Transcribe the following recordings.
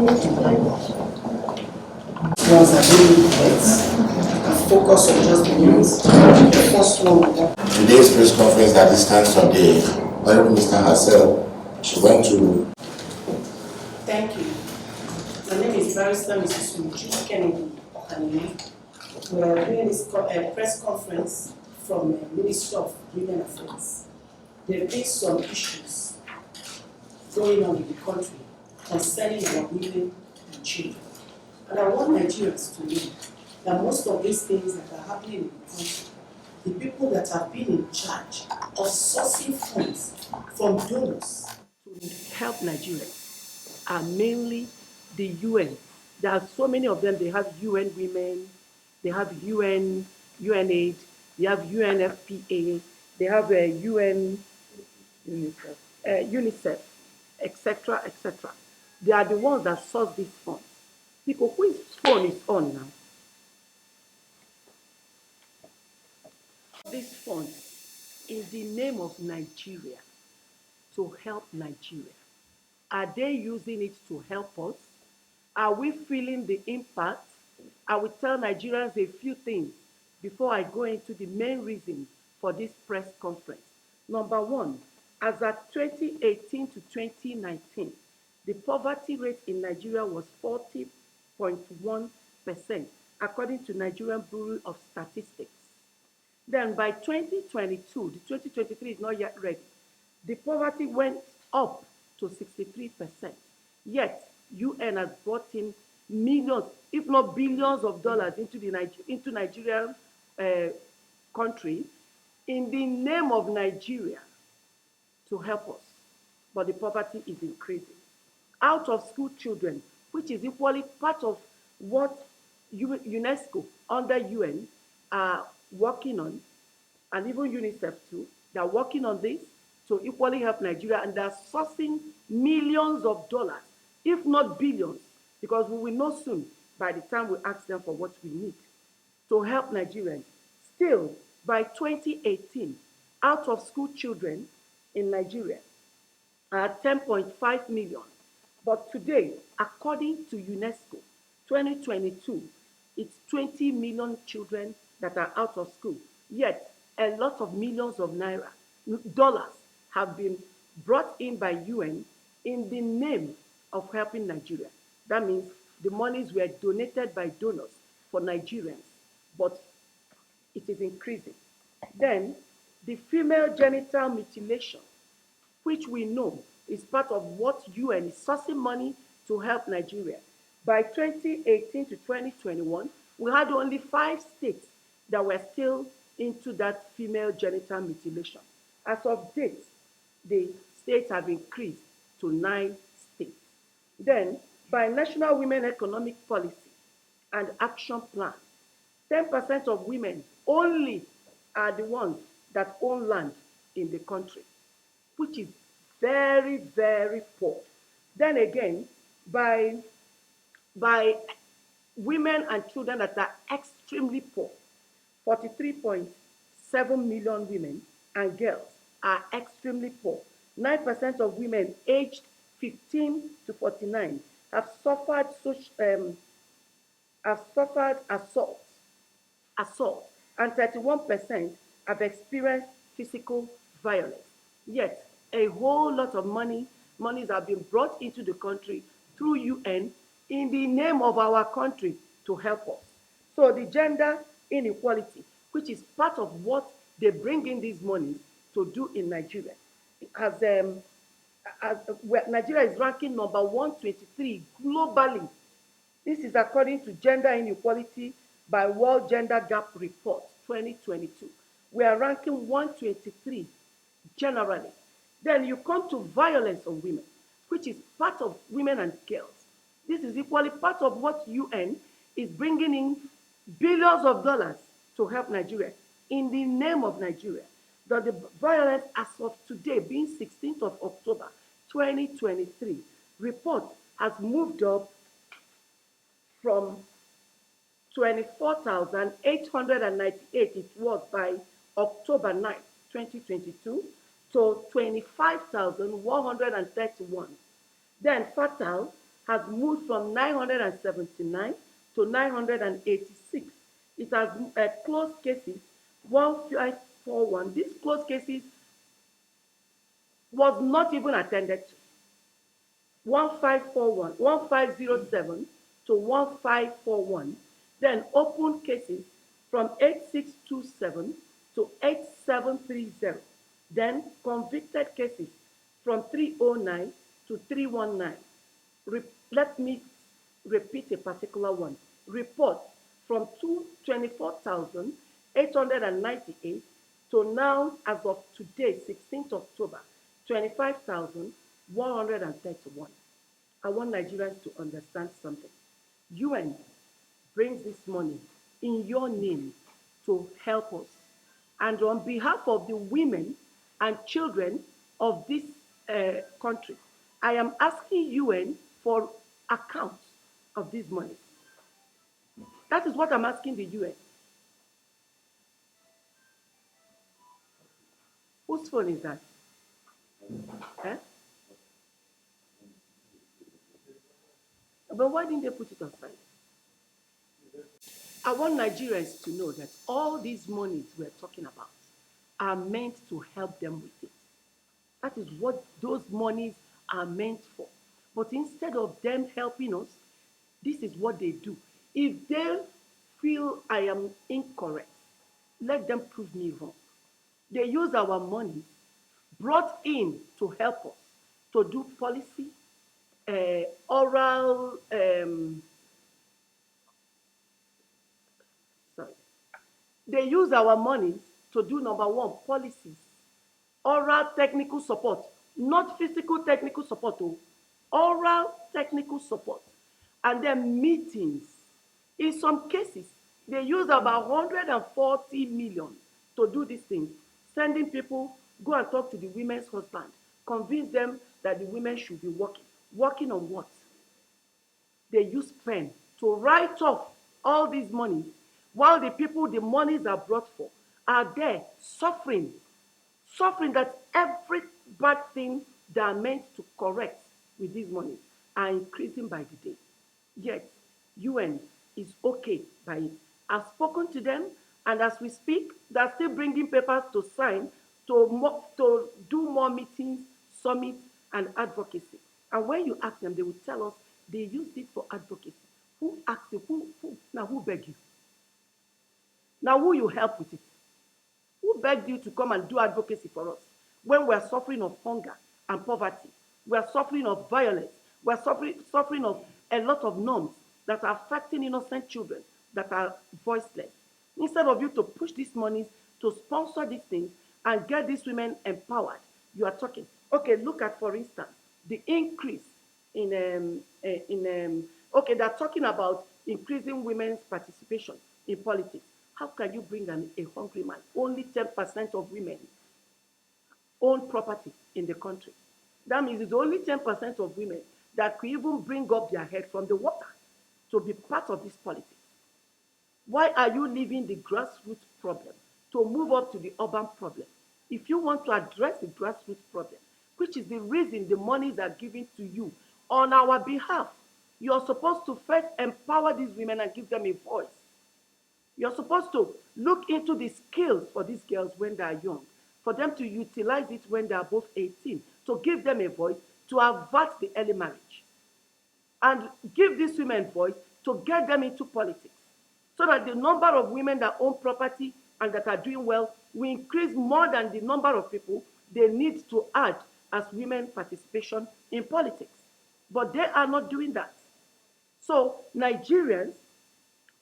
Thank you very much. Ones that really get and focus on just the news. The first one. Today's press conference at this time of the Honorable Minister herself, she went to. Thank you. My name is Barrister Mrs. Uju Kennedy Ohaneye. We are doing this press conference from the Ministry of Women Affairs. There have been some issues going on in the country concerning our women and children. And I want Nigerians to know that most of these things that are happening in the country, the people that have been in charge of sourcing funds from donors to help Nigerians are mainly the UN. There are so many of them. They have UN Women, they have UNAID, they have UNFPA, they have UNICEF, etc., etc. They are the ones that source these funds. Because whose phone is on now? These funds in the name of Nigeria to help Nigeria. Are they using it to help us? Are we feeling the impact? I will tell Nigerians a few things before I go into the main reason for this press conference. Number one, as at 2018 to 2019, the poverty rate in Nigeria was 40.1%, according to Nigerian Bureau of Statistics. Then by 2022, the 2023 is not yet ready, the poverty went up to 63%. Yet, UN has brought in millions, if not billions of dollars into Nigerian country in the name of Nigeria to help us. But the poverty is increasing. Out of school children, which is equally part of what UNESCO under UN are working on, and even UNICEF too, they're working on this to equally help Nigeria, and they're sourcing millions of dollars, if not billions, because we will know soon by the time we ask them for what we need to help Nigerians. Still, by 2018, out of school children in Nigeria are 10.5 million. But today, according to UNESCO, 2022, it's 20 million children that are out of school. Yet, a lot of millions of dollars have been brought in by UN in the name of helping Nigeria. That means the monies were donated by donors for Nigerians, but it is increasing. Then, the female genital mutilation, which we know is part of what UN is sourcing money to help Nigeria. By 2018 to 2021, we had only 5 states that were still into that female genital mutilation. As of date, the states have increased to 9 states. Then, by National Women Economic Policy and Action Plan, 10% of women only are the ones that own land in the country, which is very, very poor. Then again, by women and children that are extremely poor, 43.7 million women and girls are extremely poor. 9% of women aged 15 to 49 have suffered assault, and 31% have experienced physical violence. Yet, a whole lot of monies have been brought into the country through UN in the name of our country to help us. So the gender inequality, which is part of what they bring in these monies to do in Nigeria, Nigeria is ranking number 123 globally. This is according to Gender Inequality by World Gender Gap Report 2022. We are ranking 123 generally. Then you come to violence on women, which is part of women and girls. This is equally part of what UN is bringing in billions of dollars to help Nigeria in the name of Nigeria. That the violence as of today, being 16th of October 2023, report has moved up from 24,898 it was by October 9, 2022, to 25,131. Then fatal has moved from 979 to 986. It has closed cases 1541. These closed cases was not even attended to. 1541, 1507 to 1541. Then open cases from 8627 to 8730. Then convicted cases from 309 to 319. Let me repeat a particular one. Report from 24,898 to now, as of today, 16th October, 25,131. I want Nigerians to understand something. UN brings this money in your name to help us. And on behalf of the women and children of this country, I am asking UN for accounts of these monies. That is what I'm asking the UN. Whose phone is that? Eh? But why didn't they put it on silent? I want Nigerians to know that all these monies we're talking about are meant to help them with it. That is what those monies are meant for. But instead of them helping us, this is what they do. If they feel I am incorrect, let them prove me wrong. They use our money brought in to help us to do policy, oral, sorry. They use our money to do number one, policies, oral technical support, not physical technical support, oh, oral technical support, and then meetings. In some cases, they use about 140 million to do these things, sending people, go and talk to the women's husband, convince them that the women should be working. Working on what? They use pen to write off all these monies, while the people the monies are brought for are there suffering, suffering that every bad thing they are meant to correct with these monies are increasing by the day. Yet, UN is okay by it. I've spoken to them, and as we speak, they're still bringing papers to sign to do more meetings, summits, and advocacy. And when you ask them, they will tell us they used it for advocacy. Who asked you? Now who begged you? Now who you help with it? Who begged you to come and do advocacy for us when we're suffering of hunger and poverty? We're suffering of violence. We're suffering of a lot of norms that are affecting innocent children that are voiceless. Instead of you to push these monies to sponsor these things and get these women empowered, you are talking. Okay, look at, for instance, the increase okay, they're talking about increasing women's participation in politics. How can you bring a hungry man? Only 10% of women own property in the country. That means it's only 10% of women that could even bring up their head from the water to be part of this politics. Why are you leaving the grassroots problem to move up to the urban problem? If you want to address the grassroots problem, which is the reason the monies are given to you on our behalf, you're supposed to first empower these women and give them a voice. You're supposed to look into the skills for these girls when they are young, for them to utilize it when they are both 18, to give them a voice, to avert the early marriage, and give these women voice to get them into politics, so that the number of women that own property and that are doing well will increase more than the number of people they need to add as women participation in politics. But they are not doing that. So Nigerians,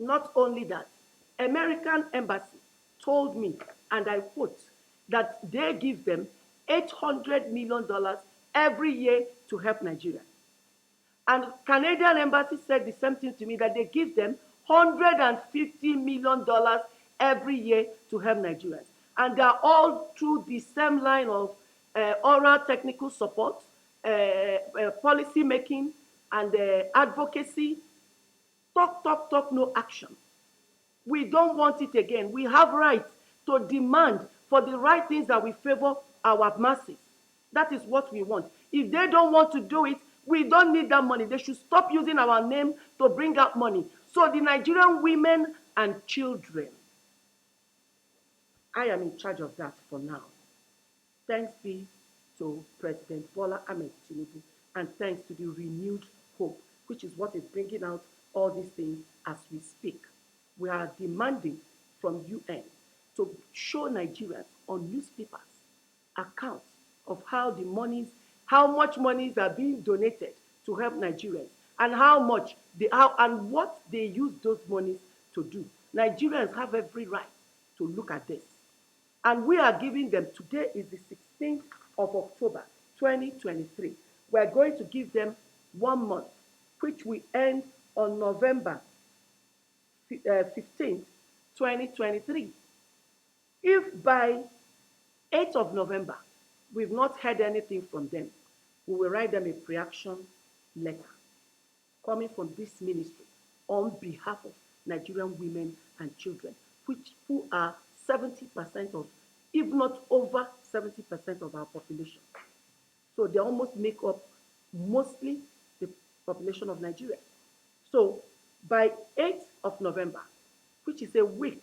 not only that, American embassy told me, and I quote, that they give them $800 million every year to help Nigeria. And Canadian embassy said the same thing to me, that they give them $150 million every year to help Nigerians. And they are all through the same line of oral technical support, policy making, and advocacy. Talk, no action. We don't want it again. We have rights to demand for the right things that will favor our masses. That is what we want. If they don't want to do it, We don't need that money. They should stop using our name to bring out money. So the Nigerian women and children, I am in charge of that for now. Thanks be to President Bola Ahmed Tinubu, and thanks to the renewed hope, which is what is bringing out all these things as we speak. We are demanding from UN to show Nigerians on newspapers accounts of how much monies are being donated to help Nigerians, and and what they use those monies to do. Nigerians have every right to look at this. And we are giving them, today is the 16th of October, 2023. We are going to give them 1 month, which will end on November 15th, 2023. If by 8th of November, we've not heard anything from them, we will write them a pre-action letter coming from this ministry on behalf of Nigerian women and children, who are 70% of, if not over 70% of our population. So they almost make up mostly the population of Nigeria. So by 8th of November, which is a week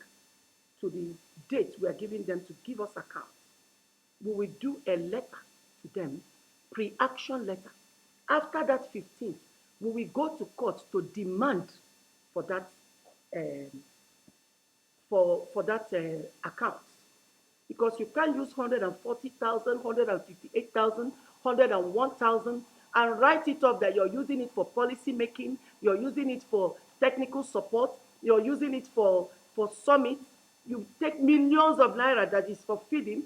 to the date we are giving them to give us accounts, we will do a letter to them, pre-action letter. After that 15th, we will go to court to demand for that account, because you can't use 140,000, 158,000, 101,000 and write it up that you're using it for policy making, you're using it for technical support, you're using it for summits. You take millions of naira that is for feeding.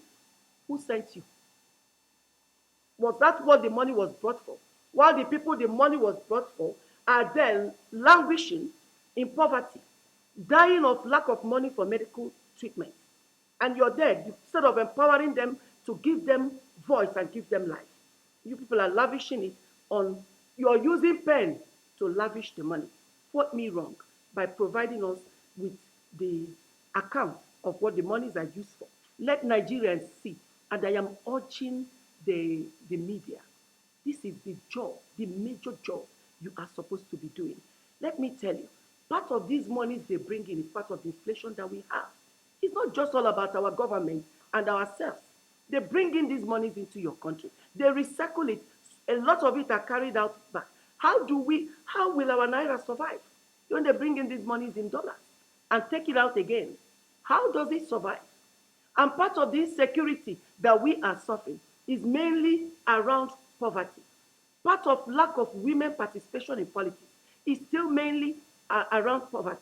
Who sent you? Was that what the money was brought for? While the people the money was brought for are then languishing in poverty, dying of lack of money for medical treatment. And you're there, instead of empowering them to give them voice and give them life. You people are lavishing it on, you're using pen to lavish the money. What me wrong by providing us with the account of what the monies are used for? Let Nigerians see, and I am urging the media, this is the job, the major job you are supposed to be doing. Let me tell you, part of these monies they bring in is part of the inflation that we have. It's not just all about our government and ourselves. They bring in these monies into your country. They recycle it. A lot of it are carried out back. How will our naira survive when they bring in these monies in dollars and take it out again? How does it survive? And part of the insecurity that we are suffering is mainly around poverty. Part of lack of women participation in politics is still mainly around poverty.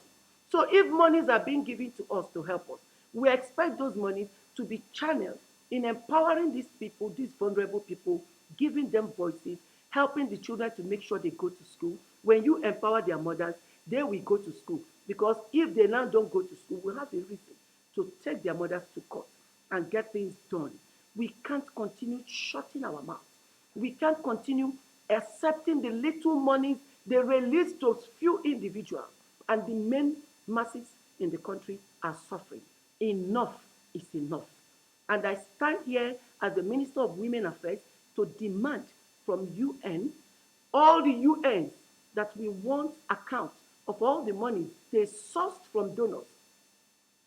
So if monies are being given to us to help us, we expect those monies to be channeled in empowering these people, these vulnerable people, giving them voices, helping the children to make sure they go to school. When you empower their mothers, they will go to school. Because if they now don't go to school, we'll have a reason to take their mothers to court and get things done. We can't continue shutting our mouths. We can't continue accepting the little monies they release to few individuals, and the main masses in the country are suffering. Enough is enough. And I stand here as the Minister of Women Affairs to demand from UN, all the UNs, that we want account of all the money they sourced from donors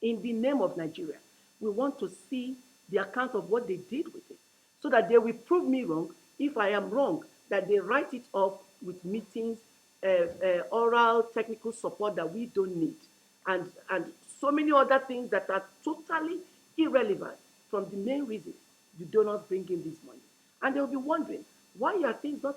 in the name of Nigeria. We want to see the account of what they did with it, so that they will prove me wrong. If I am wrong, that they write it off with meetings, oral technical support that we don't need, and so many other things that are totally irrelevant from the main reason the donors bring in this money. And they'll be wondering, why are things not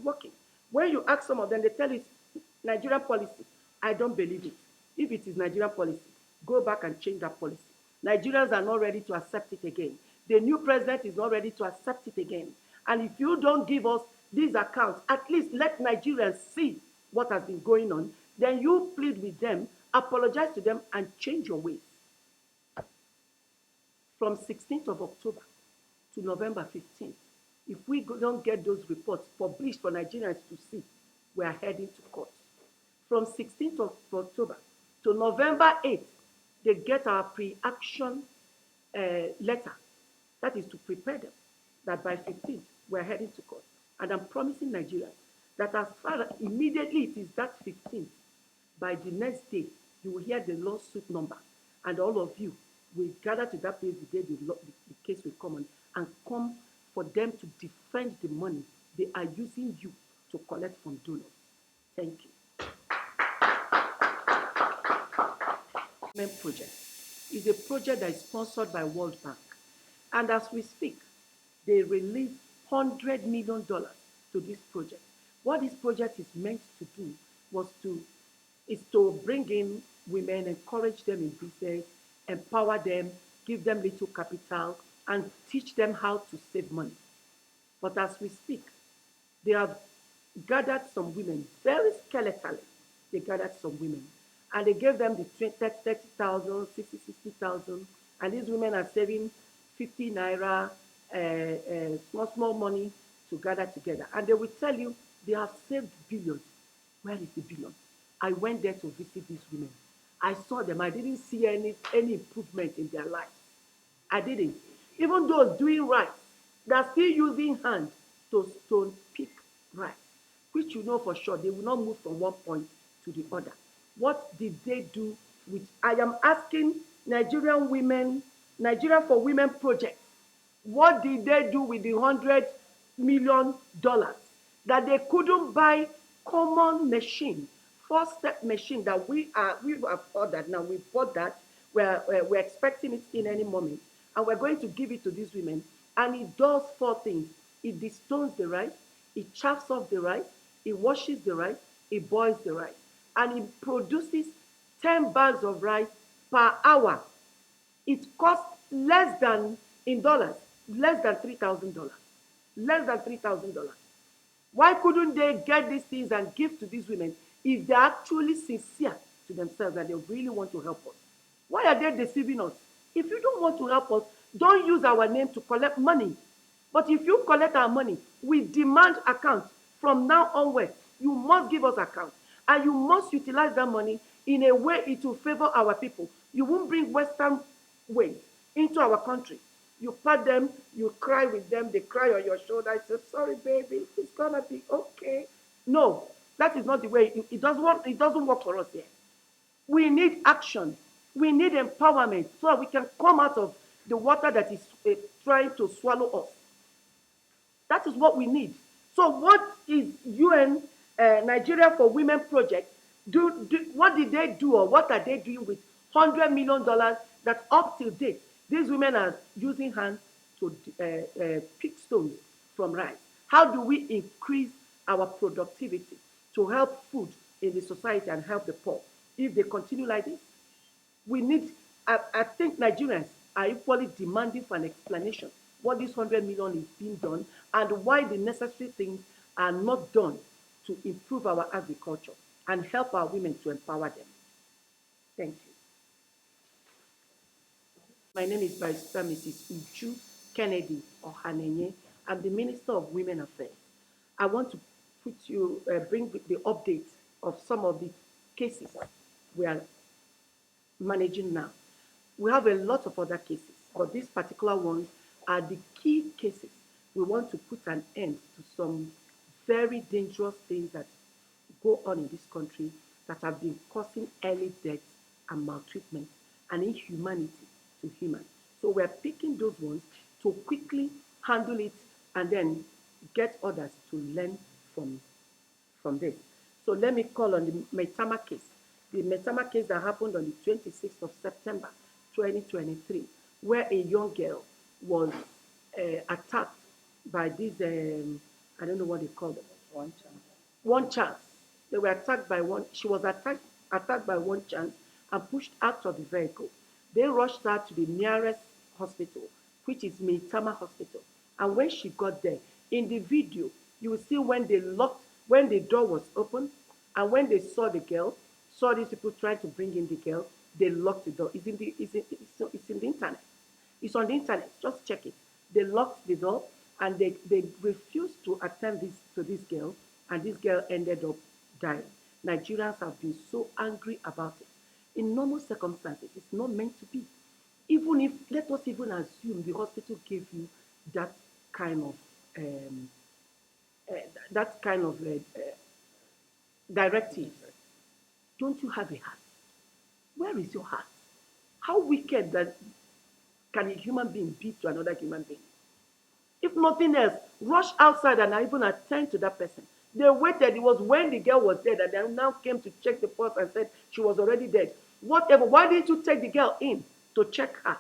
working? When you ask some of them, they tell you it's Nigerian policy. I don't believe it. If it is Nigerian policy, go back and change that policy. Nigerians are not ready to accept it again. The new president is not ready to accept it again. And if you don't give us these accounts, at least let Nigerians see what has been going on, then you plead with them, apologize to them, and change your ways. From 16th of October to November 15th, if we don't get those reports published for Nigerians to see, we are heading to court. From 16th of October to November 8th, they get our pre-action letter. That is to prepare them that by 15th, we're heading to court. And I'm promising Nigerians that as far as immediately it is that 15th, by the next day, you will hear the lawsuit number, and all of you will gather to that place the day the case will come on, and come for them to defend the money they are using you to collect from donors. Thank you. Project is a project that is sponsored by World Bank. And as we speak, they released $100 million to this project. What this project is meant to do is to bring in women, encourage them in business, empower them, give them little capital, and teach them how to save money. But as we speak, they have gathered some women, very skeletally. They gathered some women, and they gave them the 30,000, 60,000, and these women are saving 50 naira, small money to gather together. And they will tell you they have saved billions. Where is the billion? I went there to visit these women. I saw them. I didn't see any improvement in their lives. I didn't. Even those doing rice, they're still using hand to stone pick rice, which you know for sure they will not move from one point to the other. What did they do with? I am asking Nigerian women, Nigeria for Women project, what did they do with the $100 million that they couldn't buy common machine, first step machine that we have ordered now. We bought that. We're expecting it in any moment, and we're going to give it to these women. And it does four things: it destones the rice, it chaffs off the rice, it washes the rice, it boils the rice, and it produces 10 bags of rice per hour. It costs less than, in dollars, less than $3,000. Less than $3,000. Why couldn't they get these things and give to these women if they're actually sincere to themselves and they really want to help us? Why are they deceiving us? If you don't want to help us, don't use our name to collect money. But if you collect our money, we demand account. From now onward, you must give us account. And you must utilize that money in a way it will favor our people. You won't bring Western ways into our country. You pat them, you cry with them, they cry on your shoulder. I say, sorry, baby, it's gonna be okay. No, that is not the way. It doesn't work for us here. We need action. We need empowerment so that we can come out of the water that is trying to swallow us. That is what we need. So, what is UN Nigeria for Women project? What did they do, or what are they doing with $100 million that up till date these women are using hands to pick stones from rice? How do we increase our productivity to help food in the society and help the poor? If they continue like this, we need, I think Nigerians are equally demanding for an explanation what this 100 million is being done and why the necessary things are not done to improve our agriculture and help our women to empower them. Thank you. My name is Barrister Mrs. Uju Kennedy Ohaneye. I'm the Minister of Women Affairs. I want to bring the update of some of the cases we are managing now. We have a lot of other cases, but these particular ones are the key cases. We want to put an end to some very dangerous things that go on in this country that have been causing early deaths and maltreatment and inhumanity to humans. So we're picking those ones to quickly handle it and then get others to learn from this. So let me call on the Maitama case. The Maitama case that happened on the 26th of September 2023, where a young girl was attacked by these, I don't know what they call them. One chance. They were attacked by one, she was attacked by one chance and pushed out of the vehicle. They rushed her to the nearest hospital, which is Maitama Hospital. And when she got there, in the video, you will see when the door was open, and when they saw the girl, saw these people trying to bring in the girl, they locked the door. It's in the internet. It's on the internet. Just check it. They locked the door and they refused to attend to this girl, and this girl ended up dying. Nigerians have been so angry about it. In normal circumstances, it's not meant to be. Even if, let us even assume the hospital gave you that kind of that kind of directives, don't you have a heart? Where is your heart? How wicked that can a human being be to another human being? If nothing else, rush outside and even attend to that person. They waited. It was when the girl was dead and they now came to check the pulse and said she was already dead. Whatever. Why didn't you take the girl in to check her?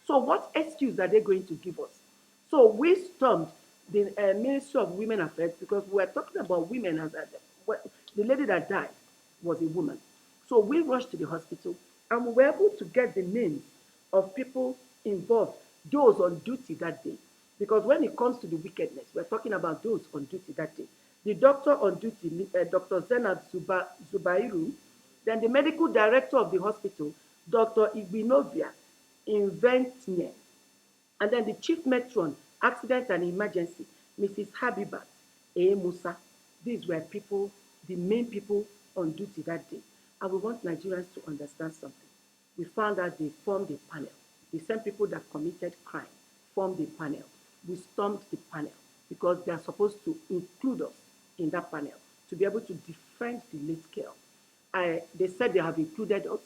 So what excuse are they going to give us? So we stormed the Ministry of Women Affairs because we were talking about women as the lady that died was a woman. So we rushed to the hospital and we were able to get the names of people involved, those on duty that day. Because when it comes to the wickedness, we're talking about those on duty that day. The doctor on duty, Dr. Zenab Zubairu, then the medical director of the hospital, Dr. Igbinovia Inventnie, and then the chief matron, accident and emergency, Mrs. Habibat A. Musa. These were people, the main people on duty that day. And we want Nigerians to understand something. We found out they formed a panel. The same people that committed crime formed a panel. We stormed the panel because they are supposed to include us in that panel to be able to defend the late girl. They said they have included us.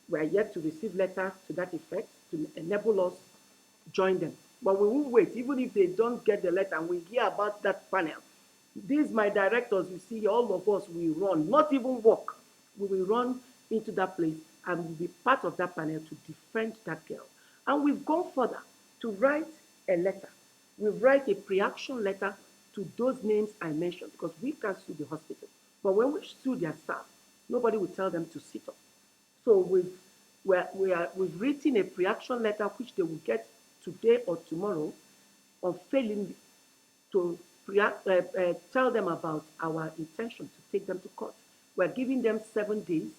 We are yet to receive letter to that effect to enable us join them. But we won't wait, even if they don't get the letter and we hear about that panel. These my directors, you see, all of us will run, not even walk. We will run into that place and will be part of that panel to defend that girl. And we've gone further to write a letter. We've write a pre-action letter to those names I mentioned because we can sue the hospital. But when we sue their staff, nobody will tell them to sit up. So we've written a pre-action letter which they will get today or tomorrow on failing to tell them about our intention to take them to court. We're giving them 7 days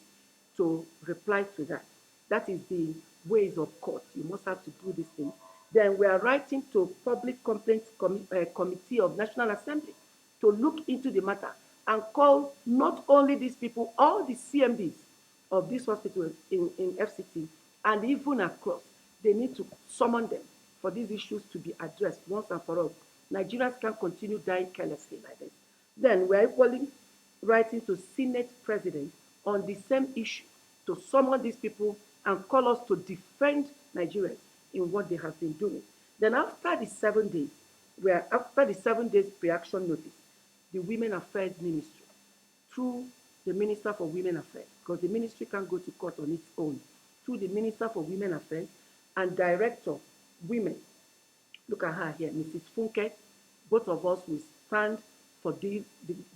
to reply to that. That is the ways of court. You must have to do this thing. Then we are writing to Public Complaints Committee of National Assembly to look into the matter and call not only these people, all the CMDs of this hospital in FCT and even across. They need to summon them for these issues to be addressed once and for all. Nigerians can't continue dying carelessly like this. Then we're equally writing to Senate President on the same issue to summon these people and call us to defend Nigerians in what they have been doing. Then after the 7 days, after the 7 days pre-action notice, the Women Affairs Ministry, through the Minister for Women Affairs, because the ministry can't go to court on its own, through the Minister for Women Affairs and Director Women, look at her here, Mrs. Funke, both of us will stand for the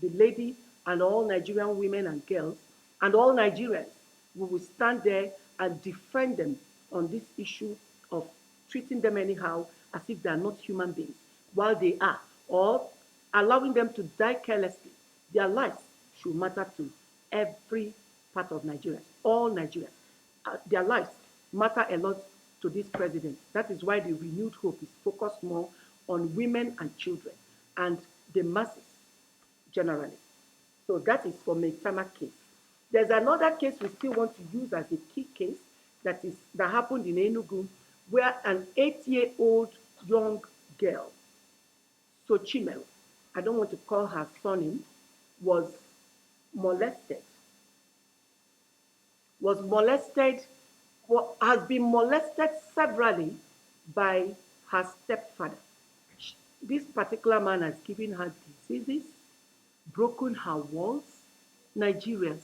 lady and all Nigerian women and girls and all Nigerians. We will stand there and defend them on this issue of treating them anyhow as if they are not human beings while they are, or allowing them to die carelessly. Their lives should matter to every part of Nigeria, all Nigerians. Their lives matter a lot to this president. That is why the renewed hope is focused more on women and children and the masses generally. So that is for Maitama case. There's another case we still want to use as a key case that happened in Enugu, where an 8-year-old young girl, Sochimel, I don't want to call her surname, was molested, has been molested severally by her stepfather. This particular man has given her diseases, broken her walls. Nigerians,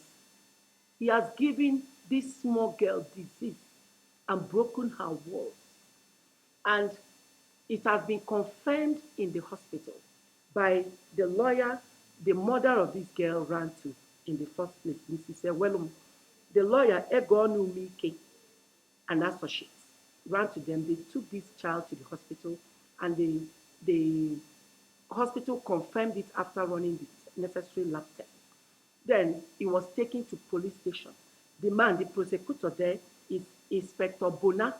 he has given this small girl disease and broken her walls. And it has been confirmed in the hospital by the lawyer the mother of this girl ran to in the first place, Mrs. Ewelum. The lawyer, Egonu Mike, and associates, ran to them. They took this child to the hospital, and the hospital confirmed it after running the necessary lab test. Then he was taken to police station. The man, the prosecutor there, is Inspector Bona.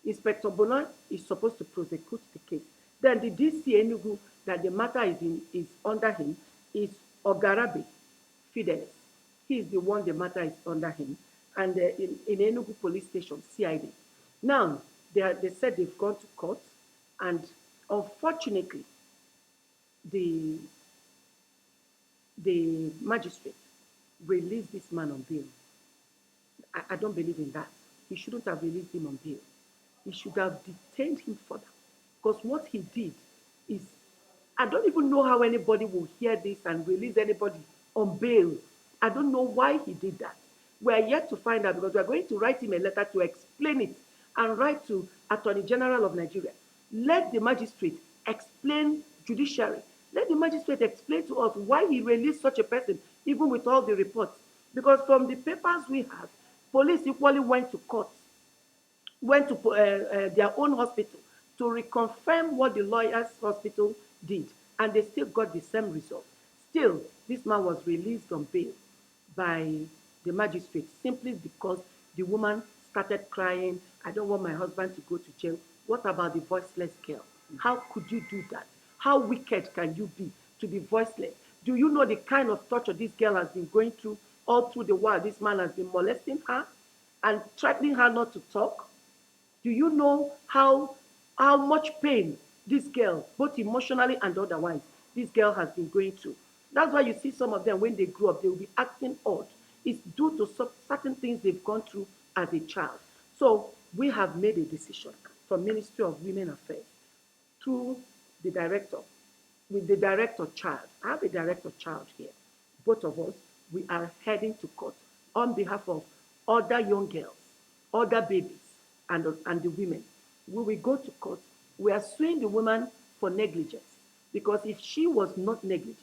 Inspector Bona is supposed to prosecute the case. Then the DC Enugu that the matter is under him is Ogarabe Fidelis. He is the one the matter is under him. And in Enugu police station, CID. Now, they said they've gone to court, and unfortunately, the the magistrate released this man on bail. I don't believe in that. He shouldn't have released him on bail. He should have detained him further. Because what he did is, I don't even know how anybody will hear this and release anybody on bail. I don't know why he did that. We are yet to find out because we are going to write him a letter to explain it and write to Attorney General of Nigeria. Let the magistrate explain judiciary. Let the magistrate explain to us why he released such a person, even with all the reports. Because from the papers we have, police equally went to court, went to their own hospital to reconfirm what the lawyer's hospital did, and they still got the same result. Still, this man was released on bail by the magistrate simply because the woman started crying, I don't want my husband to go to jail. What about the voiceless girl? How could you do that? How wicked can you be to be voiceless? Do you know the kind of torture this girl has been going through all through the while this man has been molesting her and threatening her not to talk? Do you know how much pain this girl, both emotionally and otherwise, this girl has been going through? That's why you see some of them, when they grow up, they will be acting odd. It's due to certain things they've gone through as a child. So we have made a decision from Ministry of Women Affairs through the director, with the director child. I have a director child here. Both of us, we are heading to court on behalf of other young girls, other babies, and the women. We will go to court. We are suing the woman for negligence because if she was not negligent,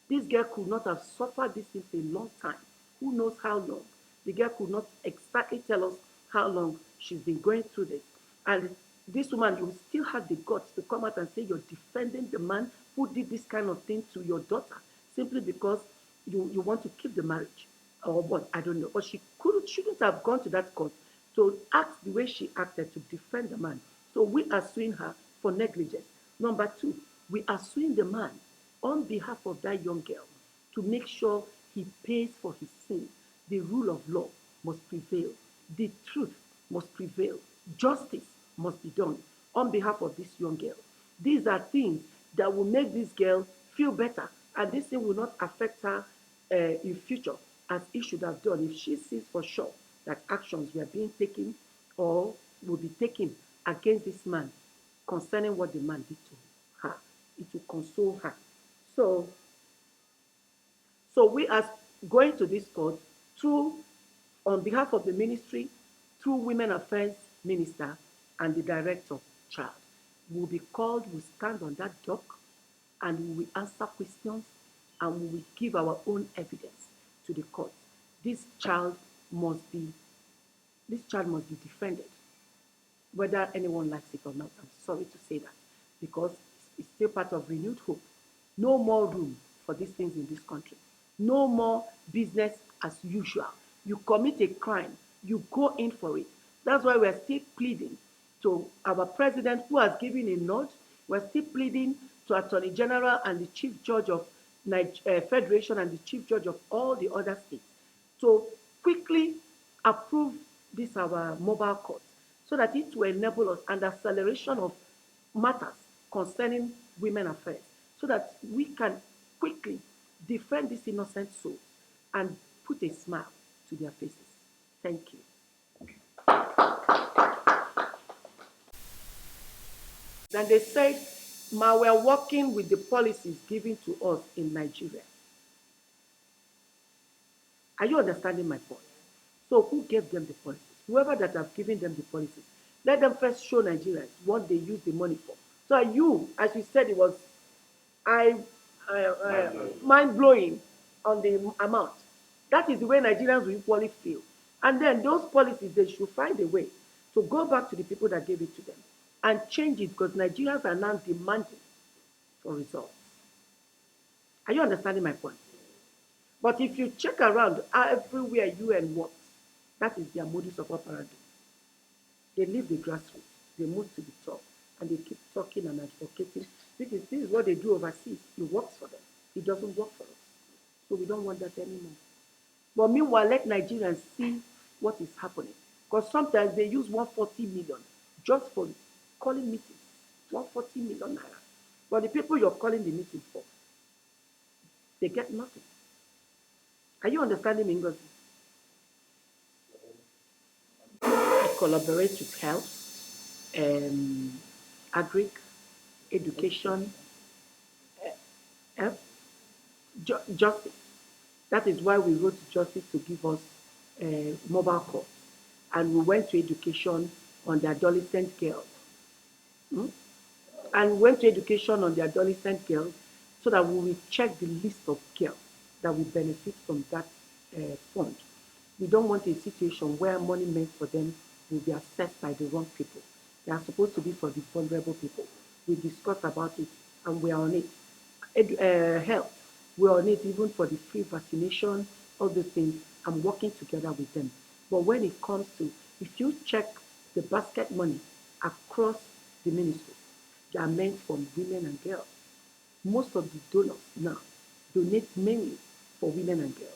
this girl could not have suffered this thing for a long time. Who knows how long? The girl could not exactly tell us how long she's been going through this. And this woman, you still have the guts to come out and say you're defending the man who did this kind of thing to your daughter simply because you want to keep the marriage or what, I don't know. But she shouldn't have gone to that court to act the way she acted to defend the man. So we are suing her for negligence. Number two, we are suing the man on behalf of that young girl to make sure he pays for his sin. The rule of law must prevail. The truth must prevail. Justice must be done on behalf of this young girl. These are things that will make this girl feel better, and this thing will not affect her in future as it should have done if she sees for sure that actions were being taken or will be taken against this man concerning what the man did to her. It will console her. So, so we are going to this court through, on behalf of the ministry, through Women Affairs Minister and the Director Child. We will be called, we stand on that dock, and we will answer questions, and we will give our own evidence to the court. This child must be defended, whether anyone likes it or not. I'm sorry to say that, because it's still part of renewed hope. No more room for these things in this country. No more business as usual. You commit a crime, you go in for it. That's why we're still pleading to our president, who has given a nod. We're still pleading to Attorney General and the Chief Judge of Federation and the Chief Judge of all the other states to quickly approve this our mobile court so that it will enable us an acceleration of matters concerning women affairs so that we can quickly defend these innocent souls and put a smile to their faces. Thank you. Then they said, Ma, we're working with the policies given to us in Nigeria. Are you understanding my point? So who gave them the policies? Whoever that have given them the policies, let them first show Nigerians what they use the money for. So you, as you said, it was mind-blowing on the amount. That is the way Nigerians will equally feel. And then those policies, they should find a way to go back to the people that gave it to them and change it, because Nigerians are now demanding for results. Are you understanding my point? But if you check around everywhere UN works, that is their modus of operandi. They leave the grassroots, they move to the top, and they keep talking and advocating. Because this is what they do overseas. It works for them. It doesn't work for us. So we don't want that anymore. But meanwhile, let Nigerians see what is happening. Because sometimes they use 140 million just for calling meetings. 140 million naira. But the people you're calling the meeting for, they get nothing. Are you understanding me, Ngozi? I collaborate with health, um, agric, education, health, justice. That is why we wrote to justice to give us mobile court. And we went to education on the adolescent girls. Hmm? And went to education on the adolescent girls so that we will check the list of girls that will benefit from that fund. We don't want a situation where money meant for them will be accessed by the wrong people. They are supposed to be for the vulnerable people. We discussed about it and we are on it. Health, we are on it even for the free vaccination, all those things. I'm working together with them. But when it comes to, if you check the basket money across the ministries, they are meant for women and girls. Most of the donors now donate mainly for women and girls.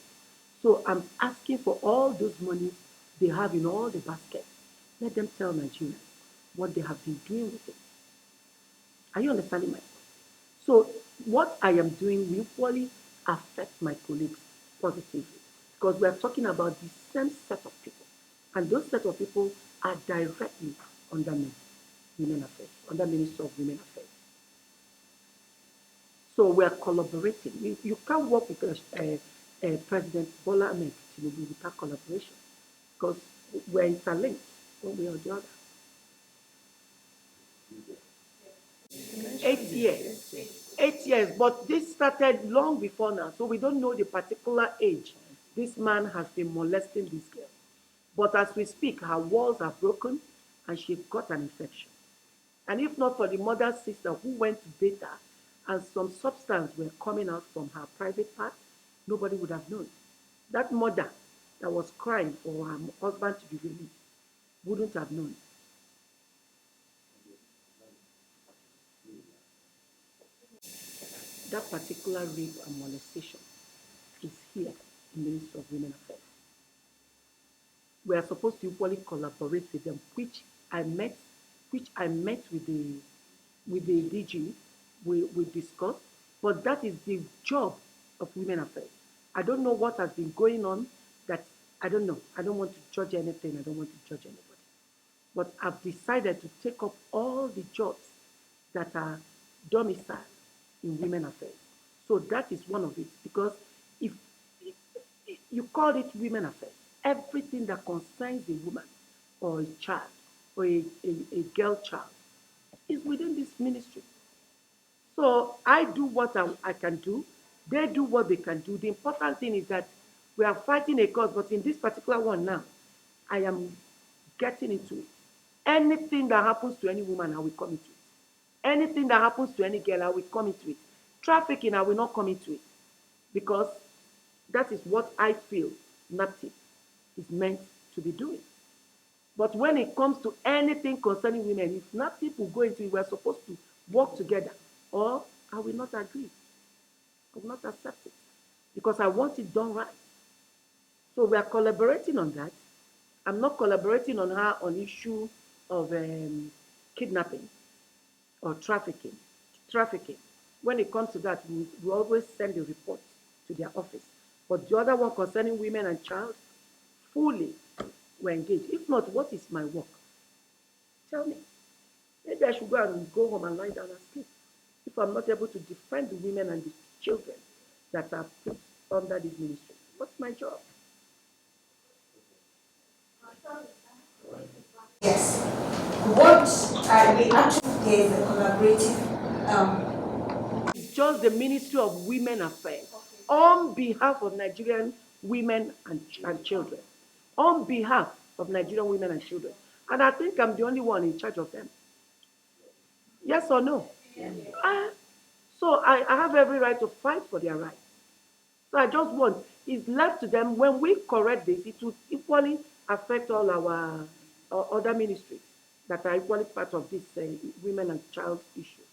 So I'm asking for all those monies they have in all the baskets. Let them tell Nigerians what they have been doing with it. Are you understanding my point? So what I am doing will equally affect my colleagues positively because we are talking about the same set of people. And those set of people are directly under me, Women Affairs, under Minister of Women Affairs. So we are collaborating. You can't work with President Bola Ahmed Tinubu without collaboration because we're interlinked one way or the other. 8 years. 8 years, but this started long before now, so we don't know the particular age this man has been molesting this girl. But as we speak, her walls are broken and she got an infection. And if not for the mother's sister who went to bathe her and some substance were coming out from her private part, nobody would have known. That mother that was crying for her husband to be released wouldn't have known. That particular rape and molestation is here in the Ministry of Women Affairs. We are supposed to equally collaborate with them, which I met with the DG, we discussed, but that is the job of Women Affairs. I don't know what has been going on that I don't know. I don't want to judge anything. I don't want to judge anybody. But I've decided to take up all the jobs that are domiciled in Women Affairs. So that is one of it because if, if you call it Women Affairs, everything that concerns a woman or a child or a girl child is within this ministry. So I do what I can do. They do what they can do. The important thing is that we are fighting a cause, but in this particular one now, I am getting into it. Anything that happens to any woman, I will come into it. Anything that happens to any girl, I will come into it. Trafficking, I will not come into it because that is what I feel NAPTIP is meant to be doing. But when it comes to anything concerning women, if NAPTIP will go into it, we're supposed to work together, or I will not agree. I will not accept it because I want it done right. So we are collaborating on that. I'm not collaborating on her on issue of kidnapping or trafficking. Trafficking. When it comes to that, we always send a report to their office. But the other one concerning women and child, fully we're engaged. If not, what is my work? Tell me. Maybe I should go home and lie down and sleep. If I'm not able to defend the women and the children that are put under this ministry, what's my job? Yes. What we actually is a collaborative. It's just the Ministry of Women Affairs on behalf of Nigerian women and children. On behalf of Nigerian women and children. And I think I'm the only one in charge of them. Yes or no? Yes. So I have every right to fight for their rights. So I just want, it's left to them. When we correct this, it will equally affect all our other ministries that are equally part of this women and child issues.